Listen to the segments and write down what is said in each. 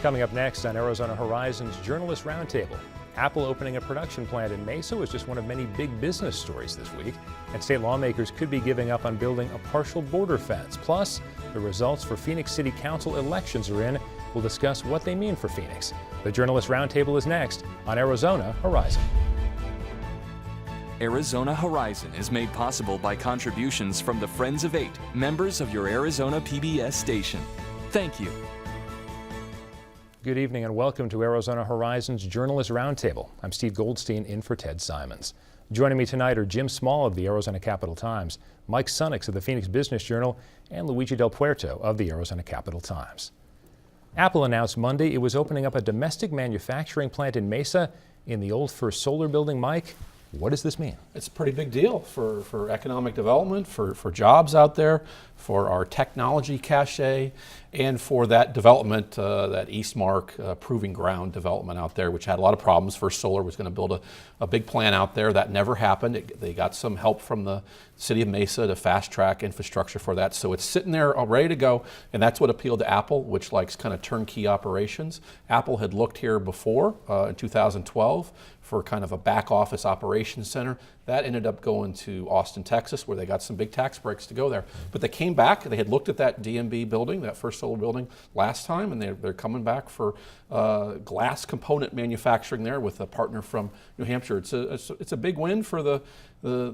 Coming up next on Arizona Horizon's Journalist Roundtable, Apple opening a production plant in Mesa was just one of many big business stories this week, and state lawmakers could be giving up on building a partial border fence. Plus, the results for Phoenix City Council elections are in. We'll discuss what they mean for Phoenix. The Journalist Roundtable is next on Arizona Horizon. Arizona Horizon is made possible by contributions from the Friends of Eight, members of your Arizona PBS station. Thank you. Good evening and welcome to Arizona Horizon's Journalist Roundtable. I'm Steve Goldstein in for Ted Simons. Joining me tonight are Jim Small of the Arizona Capital Times, Mike Sunnix of the Phoenix Business Journal, and Luigi Del Puerto of the Arizona Capital Times. Apple announced Monday it was opening up a domestic manufacturing plant in Mesa in the old First Solar building. Mike, what does this mean? It's a pretty big deal for economic development, for jobs out there, for our technology cachet, and for that development, that Eastmark Proving Ground development out there, which had a lot of problems. First Solar was going to build a big plant out there. That never happened. They got some help from the city of Mesa to fast track infrastructure for that. So it's sitting there all ready to go, and that's what appealed to Apple, which likes kind of turnkey operations. Apple had looked here before in 2012 for kind of a back office operations center. That ended up going to Austin, Texas, where they got some big tax breaks to go there. But they came back. They had looked at that DMB building, that First Solar building, last time, and they're coming back for glass component manufacturing there with a partner from New Hampshire. It's a big win for the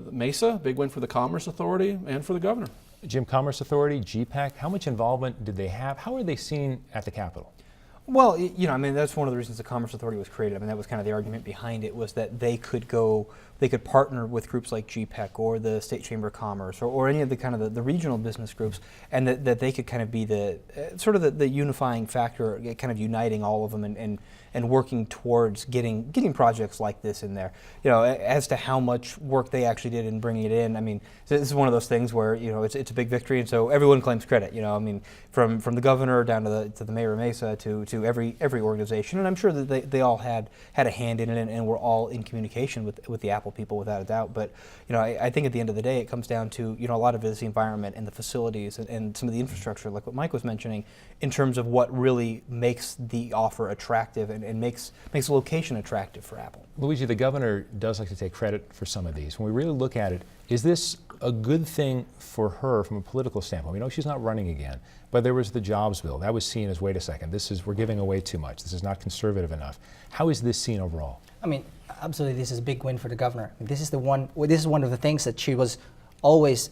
Mesa, big win for the Commerce Authority, and for the governor. Jim, Commerce Authority, GPAC, how much involvement did they have? How are they seen at the Capitol? Well, you know, I mean, that's one of the reasons the Commerce Authority was created. I mean, that was kind of the argument behind it, was that they could partner with groups like GPEC or the State Chamber of Commerce or any of the kind of the regional business groups, and that they could kind of be the sort of the unifying factor, kind of uniting all of them and working towards getting projects like this in there. You know, as to how much work they actually did in bringing it in, I mean, this is one of those things where, you know, it's a big victory, and so everyone claims credit. You know, I mean, from the governor down to the mayor of Mesa to every organization, and I'm sure that they all had a hand in it and were all in communication with the Apple people without a doubt. But you know, I think at the end of the day, it comes down to, you know, a lot of it is the environment and the facilities and some of the infrastructure, like what Mike was mentioning, in terms of what really makes the offer attractive and makes the location attractive for Apple. Luigi, the governor does like to take credit for some of these. When we really look at it, is this a good thing for her from a political standpoint? We know she's not running again, but there was the jobs bill. That was seen as, wait a second, we're giving away too much. This is not conservative enough. How is this seen overall? I mean, absolutely, this is a big win for the governor. This is one of the things that she was always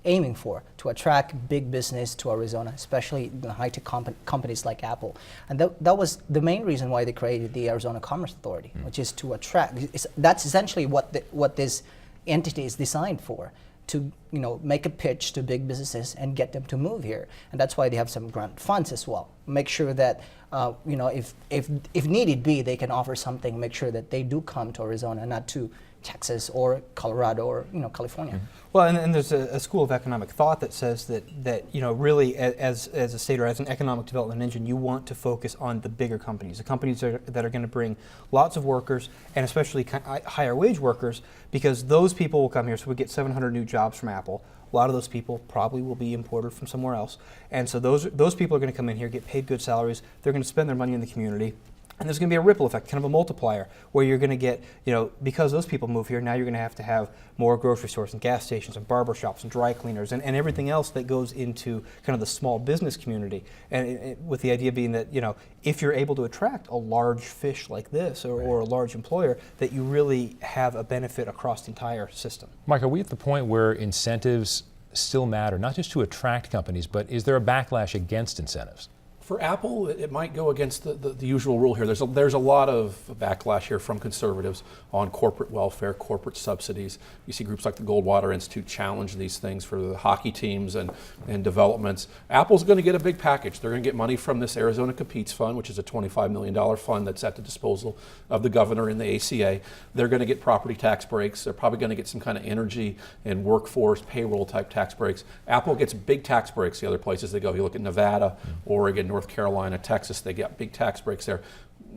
aiming for, to attract big business to Arizona, especially the high-tech companies like Apple. And that was the main reason why they created the Arizona Commerce Authority, which is to attract. That's essentially what this entity is designed for, to, you know, make a pitch to big businesses and get them to move here. And that's why they have some grant funds as well. Make sure that you know, if needed be, they can offer something, make sure that they do come to Arizona, not to Texas or Colorado or, you know, California. Mm-hmm. Well, and there's a school of economic thought that says that you know, really as a state or as an economic development engine, you want to focus on the bigger companies, the companies that are going to bring lots of workers and especially higher wage workers, because those people will come here. So we get 700 new jobs from Apple. A lot of those people probably will be imported from somewhere else, and so those people are going to come in here, get paid good salaries. They're going to spend their money in the community. And there's going to be a ripple effect, kind of a multiplier, where you're going to get, you know, because those people move here, now you're going to have more grocery stores and gas stations and barber shops and dry cleaners and everything else that goes into kind of the small business community. And with the idea being that, you know, if you're able to attract a large fish like this or a large employer, that you really have a benefit across the entire system. Mike, are we at the point where incentives still matter, not just to attract companies, but is there a backlash against incentives? For Apple, it might go against the usual rule here. There's a lot of backlash here from conservatives on corporate welfare, corporate subsidies. You see groups like the Goldwater Institute challenge these things for the hockey teams and developments. Apple's going to get a big package. They're going to get money from this Arizona Competes Fund, which is a $25 million fund that's at the disposal of the governor and the ACA. They're going to get property tax breaks. They're probably going to get some kind of energy and workforce payroll type tax breaks. Apple gets big tax breaks the other places they go. You look at Nevada, Oregon, North Carolina, Texas, they get big tax breaks there.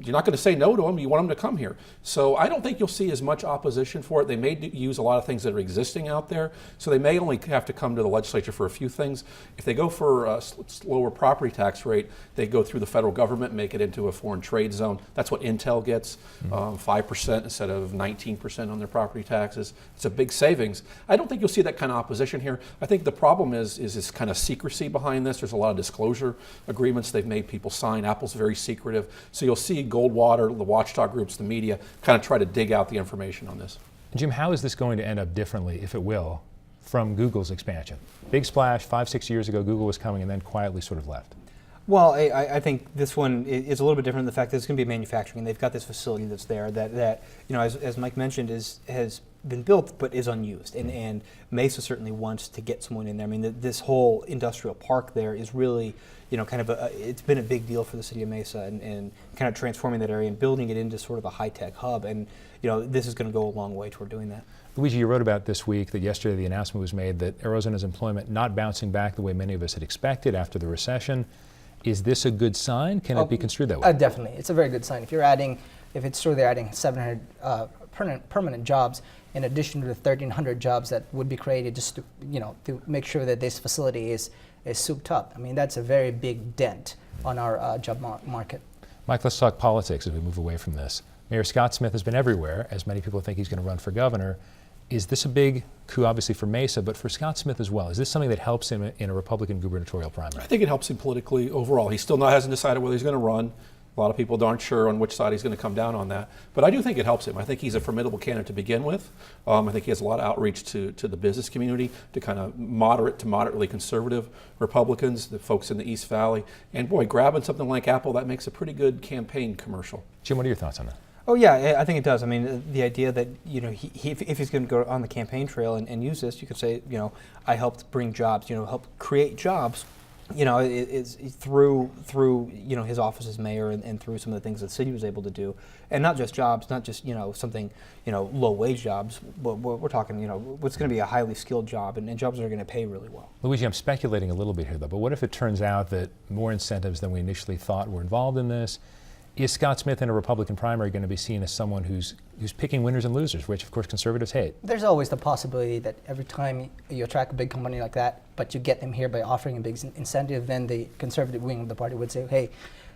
you're not going to say no to them. You want them to come here. So I don't think you'll see as much opposition for it. They may use a lot of things that are existing out there. So they may only have to come to the legislature for a few things. If they go for a lower property tax rate, they go through the federal government, make it into a foreign trade zone. That's what Intel gets, 5% instead of 19% on their property taxes. It's a big savings. I don't think you'll see that kind of opposition here. I think the problem is this kind of secrecy behind this. There's a lot of disclosure agreements they've made people sign. Apple's very secretive. So you'll see Goldwater, the watchdog groups, the media, kind of try to dig out the information on this. Jim, how is this going to end up differently, if it will, from Google's expansion? Big splash, 5-6 years ago, Google was coming and then quietly sort of left. Well, I think this one is a little bit different in the fact that it's going to be manufacturing, and they've got this facility that's there that as Mike mentioned, has been built but is unused, and Mesa certainly wants to get someone in there. I mean, this whole industrial park there is really, kind of it's been a big deal for the city of Mesa, and kind of transforming that area and building it into sort of a high-tech hub, and this is going to go a long way toward doing that. Luigi, you wrote about this week that yesterday the announcement was made that Arizona's employment not bouncing back the way many of us had expected after the recession. Is this a good sign? Can it be construed that way? Definitely. It's a very good sign. If it's true they're adding 700 permanent jobs in addition to the 1,300 jobs that would be created just to make sure that this facility is souped up. I mean, that's a very big dent on our job market. Mike, let's talk politics as we move away from this. Mayor Scott Smith has been everywhere, as many people think he's going to run for governor. Is this a big coup, obviously, for Mesa, but for Scott Smith as well? Is this something that helps him in a Republican gubernatorial primary? I think it helps him politically overall. He still hasn't decided whether he's going to run. A lot of people aren't sure on which side he's going to come down on that. But I do think it helps him. I think he's a formidable candidate to begin with. I think he has a lot of outreach to the business community, to kind of moderate to moderately conservative Republicans, the folks in the East Valley. And boy, grabbing something like Apple, that makes a pretty good campaign commercial. Jim, what are your thoughts on that? Oh yeah, I think it does. I mean, the idea that if he's going to go on the campaign trail and use this, you could say, I helped bring jobs, help create jobs. It's through his office as mayor and through some of the things that the city was able to do, and not just jobs, not just something low wage jobs, but we're talking what's going to be a highly skilled job and jobs that are going to pay really well. Luigi, I'm speculating a little bit here though, but what if it turns out that more incentives than we initially thought were involved in this? Is Scott Smith in a Republican primary going to be seen as someone who's picking winners and losers, which of course conservatives hate? There's always the possibility that every time you attract a big company like that, but you get them here by offering a big incentive, then the conservative wing of the party would say, hey,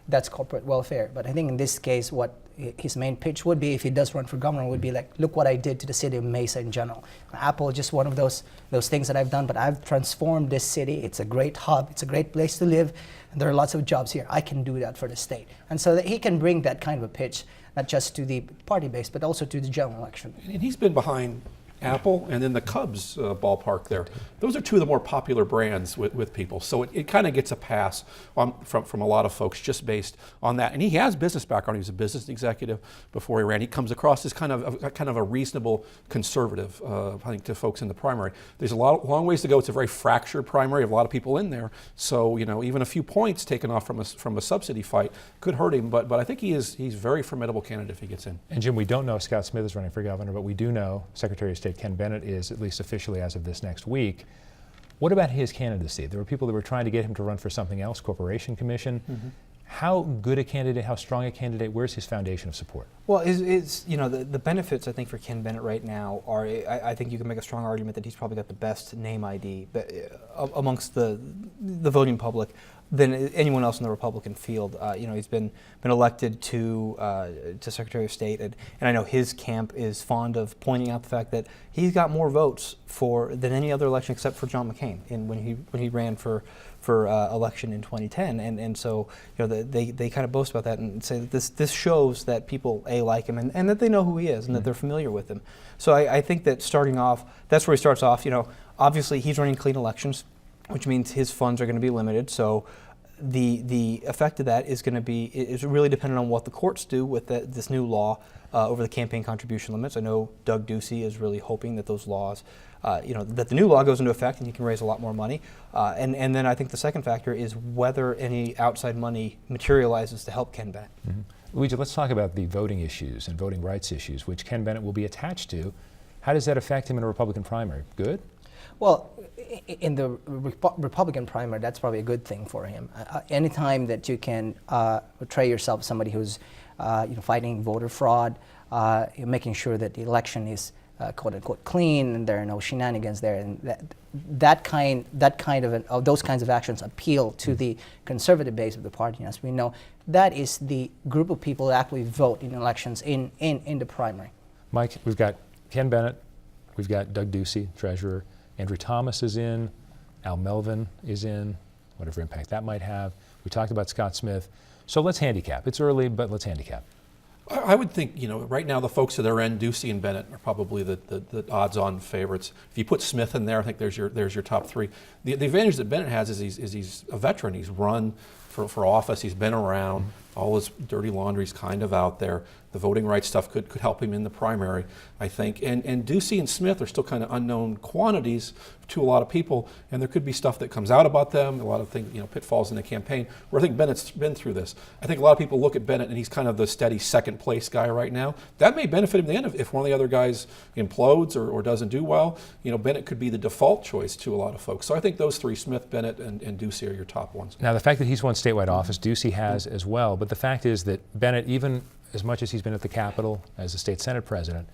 that's corporate welfare. But I think in this case, what his main pitch would be, if he does run for governor, would be like, look what I did to the city of Mesa in general. Apple is just one of those things that I've done, but I've transformed this city. It's a great hub. It's a great place to live. And there are lots of jobs here. I can do that for the state. And so that he can bring that kind of a pitch, not just to the party base, but also to the general election. And he's been behind Apple and then the Cubs ballpark there. Those are two of the more popular brands with people. So it kind of gets a pass from a lot of folks just based on that. And he has business background. He was a business executive before he ran. He comes across as kind of a reasonable conservative, I think, to folks in the primary. There's long ways to go. It's a very fractured primary of a lot of people in there. So even a few points taken off from a subsidy fight could hurt him. But I think he's a very formidable candidate if he gets in. And Jim, we don't know if Scott Smith is running for governor, but we do know Secretary of State Ken Bennett is, at least officially as of this next week. What about his candidacy? There were people that were trying to get him to run for something else, Corporation Commission. Mm-hmm. How good a candidate, how strong a candidate, where's his foundation of support? Well, the benefits, I think, for Ken Bennett right now are, I think you can make a strong argument that he's probably got the best name ID amongst the voting public than anyone else in the Republican field. He's been elected to Secretary of State, and I know his camp is fond of pointing out the fact that he's got more votes than any other election except for John McCain when he ran for election in 2010, and so they kind of boast about that and say that this shows that people like him and that they know who he is and that they're familiar with him. So I think that starting off, that's where he starts off. Obviously he's running clean elections, which means his funds are going to be limited. So the effect of that is really dependent on what the courts do with this new law over the campaign contribution limits. I know Doug Ducey is really hoping that those laws, that the new law goes into effect and you can raise a lot more money. And then I think the second factor is whether any outside money materializes to help Ken Bennett. Mm-hmm. Luigi, let's talk about the voting issues and voting rights issues, which Ken Bennett will be attached to. How does that affect him in a Republican primary? Good? Well, in the Republican primary, that's probably a good thing for him. Anytime that you can portray yourself as somebody who's fighting voter fraud, making sure that the election is quote unquote clean and there are no shenanigans there, and those kinds of actions appeal to the conservative base of the party. As we know, that is the group of people that actually vote in elections in the primary. Mike, we've got Ken Bennett, we've got Doug Ducey, treasurer, Andrew Thomas is in, Al Melvin is in, whatever impact that might have. We talked about Scott Smith. So let's handicap. It's early, but let's handicap. I would think, right now the folks at their end, Ducey and Bennett, are probably the odds-on favorites. If you put Smith in there, I think there's your top three. The advantage that Bennett has is he's a veteran. He's run for office. He's been around. All his dirty laundry's kind of out there. The voting rights stuff could help him in the primary, I think. And Ducey and Smith are still kind of unknown quantities to a lot of people, and there could be stuff that comes out about them, a lot of things, pitfalls in the campaign, where I think Bennett's been through this. I think a lot of people look at Bennett and he's kind of the steady second place guy right now. That may benefit him in the end if one of the other guys implodes or doesn't do well. Bennett could be the default choice to a lot of folks. So I think those three, Smith, Bennett, and Ducey, are your top ones. Now, the fact that he's won statewide office, Ducey has as well, but the fact is that Bennett, even as much as he's been at the Capitol as a state Senate president,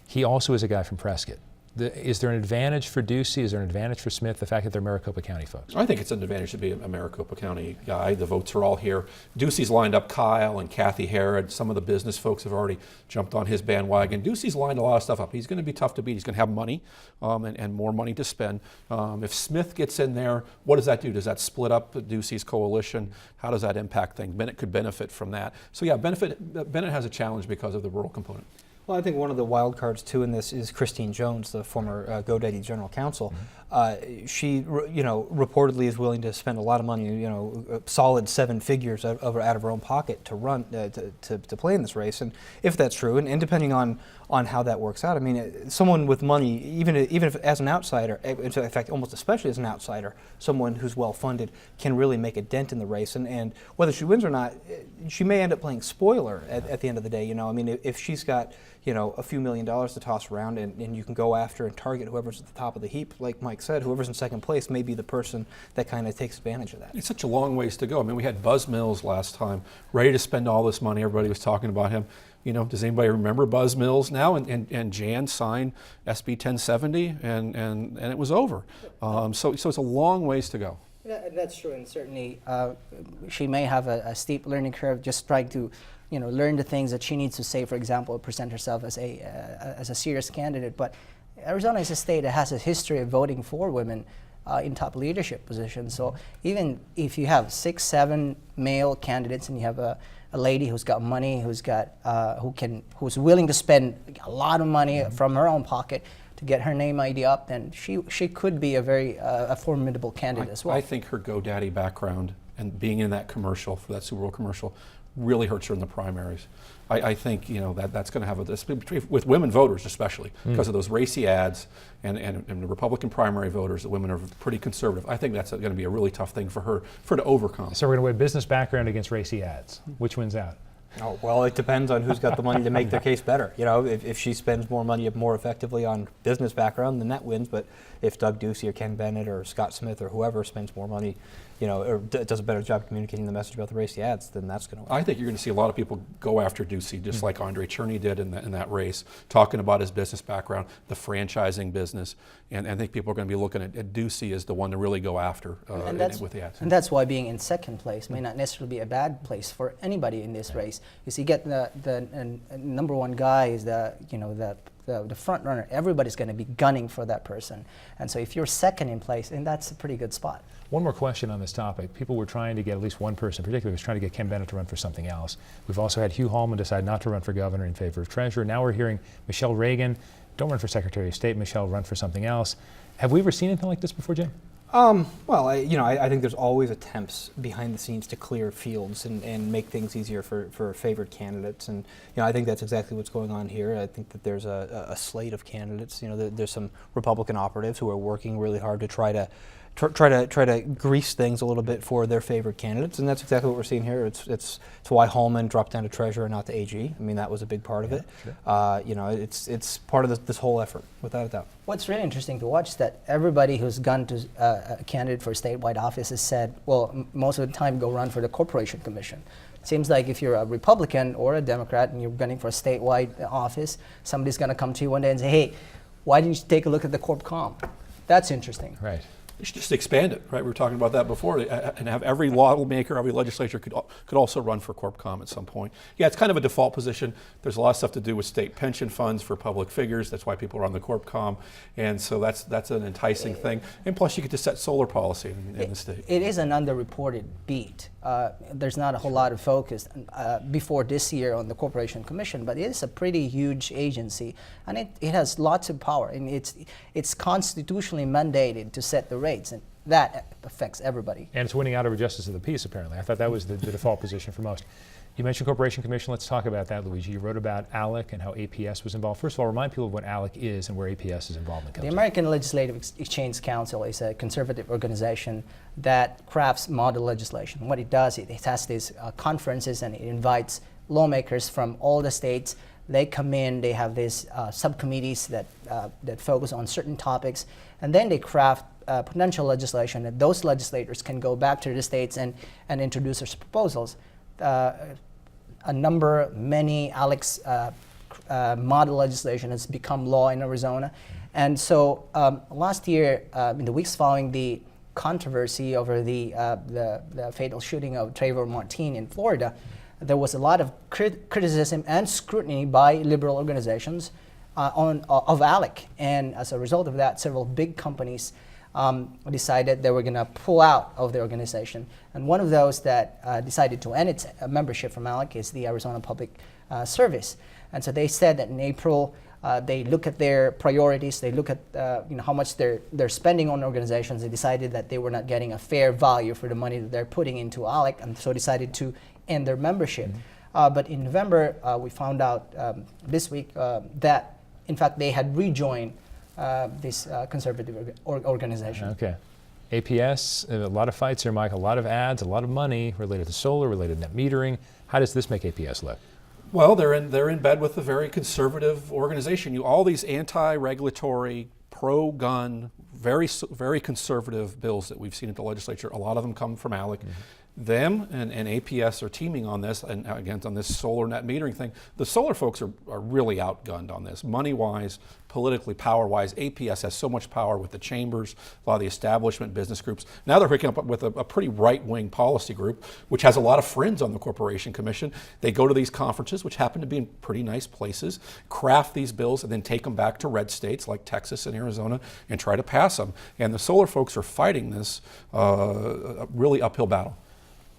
he also is a guy from Prescott. Is there an advantage for Ducey? Is there an advantage for Smith, the fact that they're Maricopa County folks? I think it's an advantage to be a Maricopa County guy. The votes are all here. Ducey's lined up Kyle and Kathy Herod. Some of the business folks have already jumped on his bandwagon. Ducey's lined a lot of stuff up. He's going to be tough to beat. He's going to have money and more money to spend. If Smith gets in there, what does that do? Does that split up Ducey's coalition? How does that impact things? Bennett could benefit from that. So yeah, Bennett has a challenge because of the rural component. Well, I think one of the wild cards too in this is Christine Jones, the former GoDaddy general counsel. She, reportedly is willing to spend a lot of money, a solid 7 figures out of her own pocket to run to play in this race. And if that's true, and depending on how that works out, I mean, someone with money, even if as an outsider, in fact, almost especially as an outsider, someone who's well funded can really make a dent in the race. And whether she wins or not, she may end up playing spoiler at the end of the day. I mean, if she's got a few $1 million to toss around, and you can go after and target whoever's at the top of the heap, like Mike said, whoever's in second place may be the person that kind of takes advantage of that. It's such a long ways to go. I mean, we had Buzz Mills last time, ready to spend all this money. Everybody was talking about him. Does anybody remember Buzz Mills now? And Jan signed SB 1070, and it was over. So it's a long ways to go. That's true, and certainly she may have a steep learning curve just trying to learn the things that she needs to say, for example, present herself as a serious candidate. But Arizona is a state that has a history of voting for women in top leadership positions. So even if you have 6, 7 male candidates and you have a lady who's got money, who's willing to spend a lot of money from her own pocket to get her name ID up, then she could be a very formidable candidate as well. I think her GoDaddy background and being in that commercial, for that Super Bowl commercial, really hurts her in the primaries. I think that's going to have with women voters especially, because of those racy ads and the Republican primary voters. The women are pretty conservative. I think that's going to be a really tough thing for her to overcome. So we're going to weigh business background against racy ads. Which wins out? Oh, well, it depends on who's got the money to make their case better. If she spends more money more effectively on business background, then that wins. But if Doug Ducey or Ken Bennett or Scott Smith or whoever spends more money, or does a better job communicating the message about the racy ads, then that's going to win. I think you're going to see a lot of people go after Ducey, just like Andre Cherney did in that race, talking about his business background, the franchising business, and I think people are going to be looking at Ducey as the one to really go after with the ads. And that's why being in second place may not necessarily be a bad place for anybody in this race. You see, get the number one guy is the front runner. Everybody's going to be gunning for that person, and so if you're second in place, then that's a pretty good spot. One more question on this topic. People were trying to get, at least one person in particular was trying to get Ken Bennett to run for something else. We've also had Hugh Hallman decide not to run for governor in favor of treasurer. Now we're hearing Michelle Reagan, don't run for Secretary of State, Michelle, run for something else. Have we ever seen anything like this before, Jim? Well, I think there's always attempts behind the scenes to clear fields and make things easier for favored candidates, and I think that's exactly what's going on here. I think that there's a slate of candidates. There's some Republican operatives who are working really hard to try to grease things a little bit for their favorite candidates, and that's exactly what we're seeing here. It's why Hallman dropped down to treasurer, not to AG. I mean, that was a big part of it. Sure. It's part of this whole effort, without a doubt. What's really interesting to watch is that everybody who's gone to a candidate for statewide office has said, well, most of the time go run for the Corporation Commission. Seems like if you're a Republican or a Democrat and you're running for a statewide office, somebody's going to come to you one day and say, hey, why didn't you take a look at the Corp Com? That's interesting. Right. You should just expand it, right? We were talking about that before, and have every lawmaker, every legislature could also run for Corp Com at some point. Yeah, it's kind of a default position. There's a lot of stuff to do with state pension funds for public figures. That's why people are on the Corp Com, and so that's an enticing thing. And plus, you get to set solar policy in the state. It is an underreported beat. There's not a whole lot of focus before this year on the Corporation Commission, but it is a pretty huge agency, and it has lots of power, and it's constitutionally mandated to set the rates, and that affects everybody. And it's winning out over justice of the peace, apparently. I thought that was the default position for most. You mentioned Corporation Commission. Let's talk about that, Luigi. You wrote about ALEC and how APS was involved. First of all, remind people of what ALEC is and where APS's involvement comes The in. American Legislative Exchange Council is a conservative organization that crafts model legislation. What it does, it has these conferences, and it invites lawmakers from all the states. They come in, they have these subcommittees that focus on certain topics, and then they craft potential legislation that those legislators can go back to the states and introduce their proposals. Many ALEC's model legislation has become law in Arizona. And so last year, in the weeks following the controversy over the fatal shooting of Trayvon Martin in Florida, there was a lot of criticism and scrutiny by liberal organizations of ALEC. And as a result of that, several big companies decided they were going to pull out of the organization. And one of those that decided to end its membership from ALEC is the Arizona Public Service. And so they said that in April, they look at their priorities, they look at how much they're spending on organizations. They decided that they were not getting a fair value for the money that they're putting into ALEC, and so decided to end their membership. But in November, we found out this week that, in fact, they had rejoined this conservative organization. Okay. APS, a lot of fights here, Mike, a lot of ads, a lot of money related to solar, related to net metering. How does this make APS look? Well, they're in bed with a very conservative organization. All these anti-regulatory, pro-gun, very conservative bills that we've seen at the legislature, a lot of them come from ALEC. Them and APS are teaming on this, and again, on this solar net metering thing. The solar folks are really outgunned on this, money-wise, politically, power-wise. APS has so much power with the chambers, a lot of the establishment business groups. Now they're picking up with a pretty right-wing policy group, which has a lot of friends on the Corporation Commission. They go to these conferences, which happen to be in pretty nice places, craft these bills, and then take them back to red states like Texas and Arizona and try to pass them. And the solar folks are fighting this really uphill battle.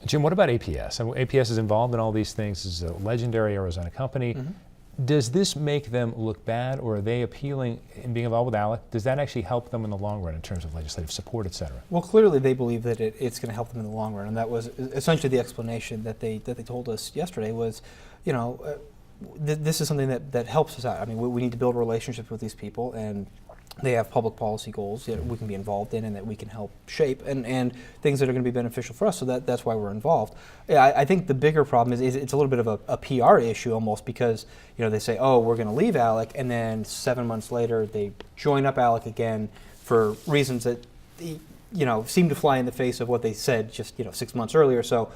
Jim, what about APS? APS is involved in all these things. This is a legendary Arizona company. Does this make them look bad, or are they appealing in being involved with ALEC? Does that actually help them in the long run in terms of legislative support, et cetera? Well, clearly they believe that it's going to help them in the long run, and that was essentially the explanation that they told us yesterday was, this is something that helps us out. I mean, we need to build relationships with these people, and they have public policy goals that we can be involved in and that we can help shape, and things that are going to be beneficial for us, so that's why we're involved. Yeah, I think the bigger problem is it's a little bit of a PR issue almost, because they say, oh, we're going to leave ALEC, and then 7 months later they join up ALEC again for reasons that seem to fly in the face of what they said just 6 months earlier. So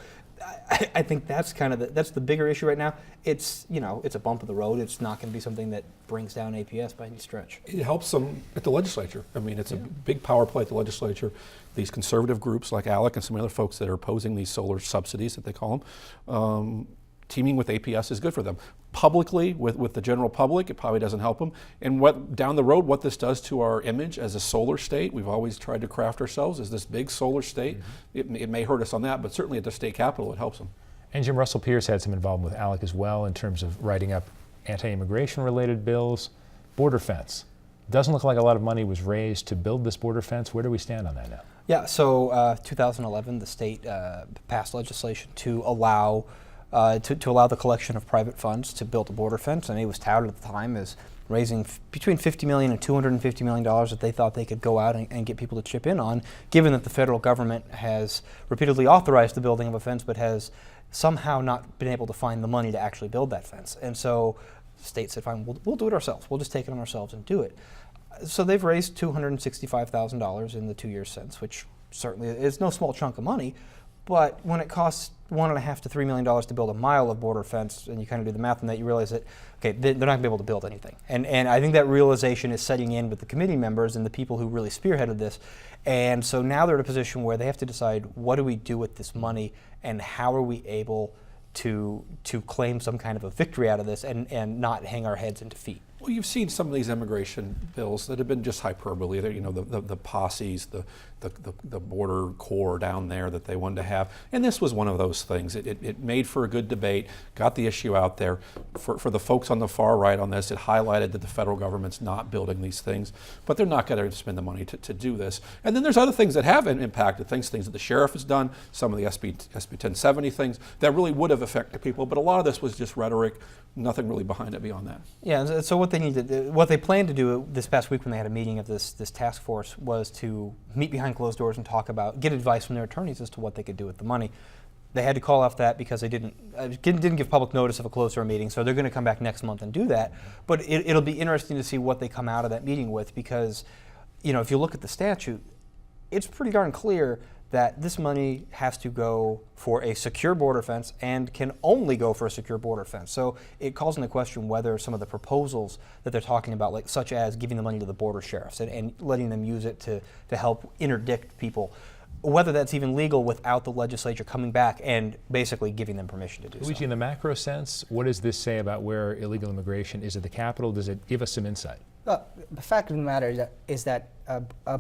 I think that's kind of that's the bigger issue right now. It's it's a bump in the road. It's not going to be something that brings down APS by any stretch. It helps them at the legislature. I mean, it's a big power play at the legislature. These conservative groups like ALEC and some other folks that are opposing these solar subsidies that they call them, teaming with APS is good for them. Publicly, with the general public, it probably doesn't help them. And down the road, what this does to our image as a solar state, we've always tried to craft ourselves as this big solar state. It may hurt us on that, but certainly at the state capitol, it helps them. And Jim, Russell Pierce had some involvement with ALEC as well in terms of writing up anti-immigration related bills. Border fence. Doesn't look like a lot of money was raised to build this border fence. Where do we stand on that now? Yeah, so 2011, the state passed legislation to allow the collection of private funds to build a border fence, and it was touted at the time as raising between $50 million and $250 million that they thought they could go out and get people to chip in on, given that the federal government has repeatedly authorized the building of a fence but has somehow not been able to find the money to actually build that fence. And so the state said, fine, we'll do it ourselves. We'll just take it on ourselves and do it. So they've raised $265,000 in the 2 years since, which certainly is no small chunk of money. But when it costs $1.5 to $3 million to build a mile of border fence, and you kind of do the math on that, you realize that, okay, they're not going to be able to build anything. And I think that realization is setting in with the committee members and the people who really spearheaded this. And so now they're in a position where they have to decide, what do we do with this money, and how are we able to claim some kind of a victory out of this and not hang our heads in defeat? Well, you've seen some of these immigration bills that have been just hyperbole. They're, the posses, the border corps down there that they wanted to have. And this was one of those things. It made for a good debate, got the issue out there. For the folks on the far right on this, it highlighted that the federal government's not building these things, but they're not going to spend the money to do this. And then there's other things that have impacted things that the sheriff has done, some of the SB 1070 things that really would have affected people, but a lot of this was just rhetoric, nothing really behind it beyond that. Yeah, so what they planned to do this past week when they had a meeting of this task force was to meet behind closed doors and get advice from their attorneys as to what they could do with the money. They had to call off that because they didn't give public notice of a closed door meeting, so they're going to come back next month and do that. But it'll be interesting to see what they come out of that meeting with, because if you look at the statute, it's pretty darn clear that this money has to go for a secure border fence and can only go for a secure border fence. So it calls into question whether some of the proposals that they're talking about, like such as giving the money to the border sheriffs and letting them use it to help interdict people, whether that's even legal without the legislature coming back and basically giving them permission to do Luigi, so. in the macro sense, what does this say about where illegal immigration is at the Capitol? Does it give us some insight? The fact of the matter is that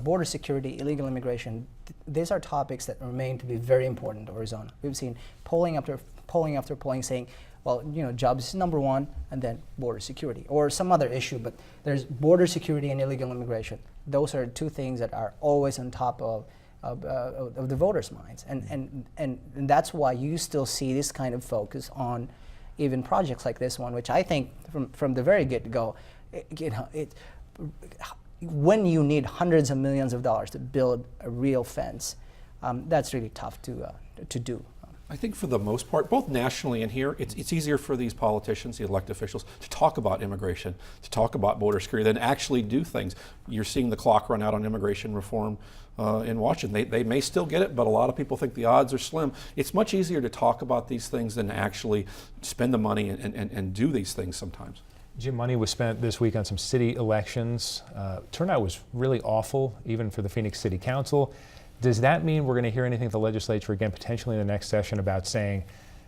border security, illegal immigration, these are topics that remain to be very important to Arizona. We've seen polling after polling saying, well, jobs is number one, and then border security, or some other issue, but there's border security and illegal immigration. Those are two things that are always on top of the voters' minds, and that's why you still see this kind of focus on even projects like this one, which I think from the very get-go, when you need hundreds of millions of dollars to build a real fence, that's really tough to do. I think for the most part, both nationally and here, it's easier for these politicians, the elected officials, to talk about immigration, to talk about border security, than actually do things. You're seeing the clock run out on immigration reform in Washington. They may still get it, but a lot of people think the odds are slim. It's much easier to talk about these things than to actually spend the money and do these things sometimes. Jim, money was spent this week on some city elections. Turnout was really awful, even for the Phoenix City Council. Does that mean we're going to hear anything at the legislature again, potentially in the next session, about saying,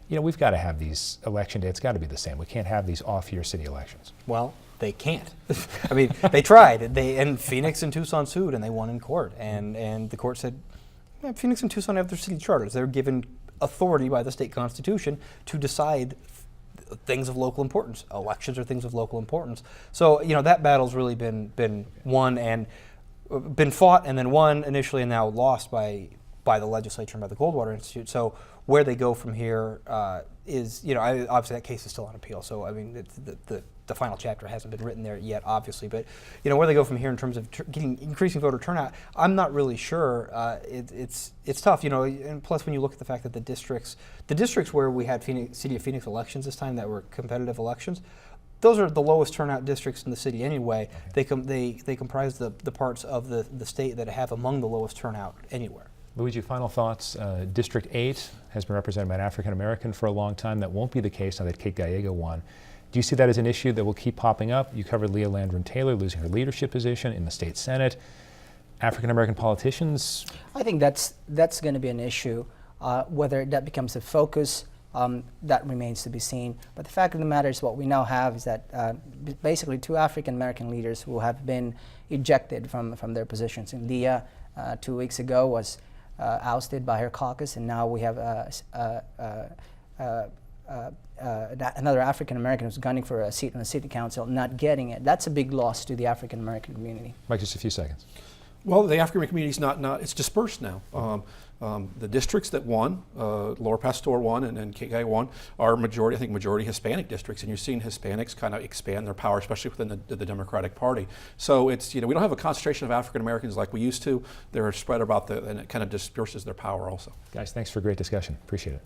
we've got to have these election dates, got to be the same. We can't have these off-year city elections. Well, they can't. I mean, they tried. And Phoenix and Tucson sued, and they won in court. And the court said, Phoenix and Tucson have their city charters. They're given authority by the state constitution to decide things of local importance. Elections are things of local importance. So, that battle's really been won and been fought and then won initially and now lost by the legislature and by the Goldwater Institute. So where they go from here is, obviously that case is still on appeal. So, I mean, the final chapter hasn't been written there yet, obviously. But, where they go from here in terms of increasing voter turnout, I'm not really sure. It's tough, and plus when you look at the fact that the districts where we had City of Phoenix elections this time that were competitive elections, those are the lowest turnout districts in the city anyway. They comprise the parts of the state that have among the lowest turnout anywhere. Luigi, final thoughts. District 8 has been represented by an African American for a long time. That won't be the case now that Kate Gallego won. Do you see that as an issue that will keep popping up? You covered Leah Landrum Taylor losing her leadership position in the state Senate. African American politicians? I think that's going to be an issue. Whether that becomes a focus, that remains to be seen. But the fact of the matter is what we now have is that basically two African American leaders who have been ejected from their positions. And Leah, 2 weeks ago, was ousted by her caucus, and now we have another African American who's gunning for a seat on the city council, not getting it. That's a big loss to the African American community. Mike, just a few seconds. Well, the African American community is it's dispersed now. The districts that won, Lower Pastor won and Kate won, are majority Hispanic districts, and you're seeing Hispanics kind of expand their power, especially within the Democratic Party. So it's, we don't have a concentration of African Americans like we used to. They're spread about and it kind of disperses their power also. Guys, thanks for a great discussion. Appreciate it.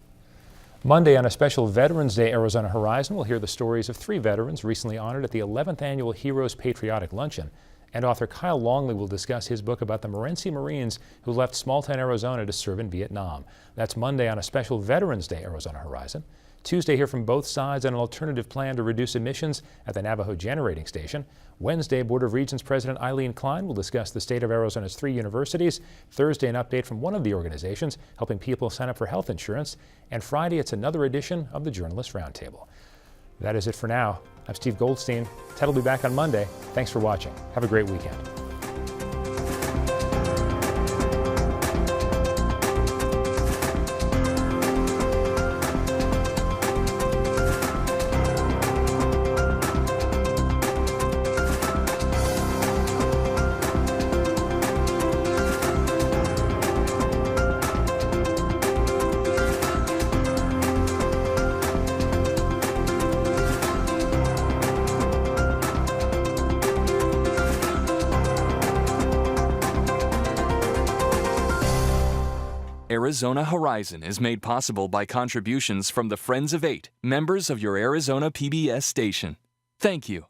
Monday, on a special Veterans Day Arizona Horizon, we'll hear the stories of 3 veterans recently honored at the 11th Annual Heroes Patriotic Luncheon And author Kyle Longley will discuss his book about the Morenci Marines who left small-town Arizona to serve in Vietnam. That's Monday on a special Veterans Day Arizona Horizon. Tuesday, hear from both sides on an alternative plan to reduce emissions at the Navajo Generating Station. Wednesday, Board of Regents President Eileen Klein will discuss the state of Arizona's 3 universities. Thursday, an update from one of the organizations helping people sign up for health insurance. And Friday, it's another edition of the Journalist Roundtable. That is it for now. I'm Steve Goldstein. Ted will be back on Monday. Thanks for watching. Have a great weekend. Arizona Horizon is made possible by contributions from the Friends of 8, members of your Arizona PBS station. Thank you.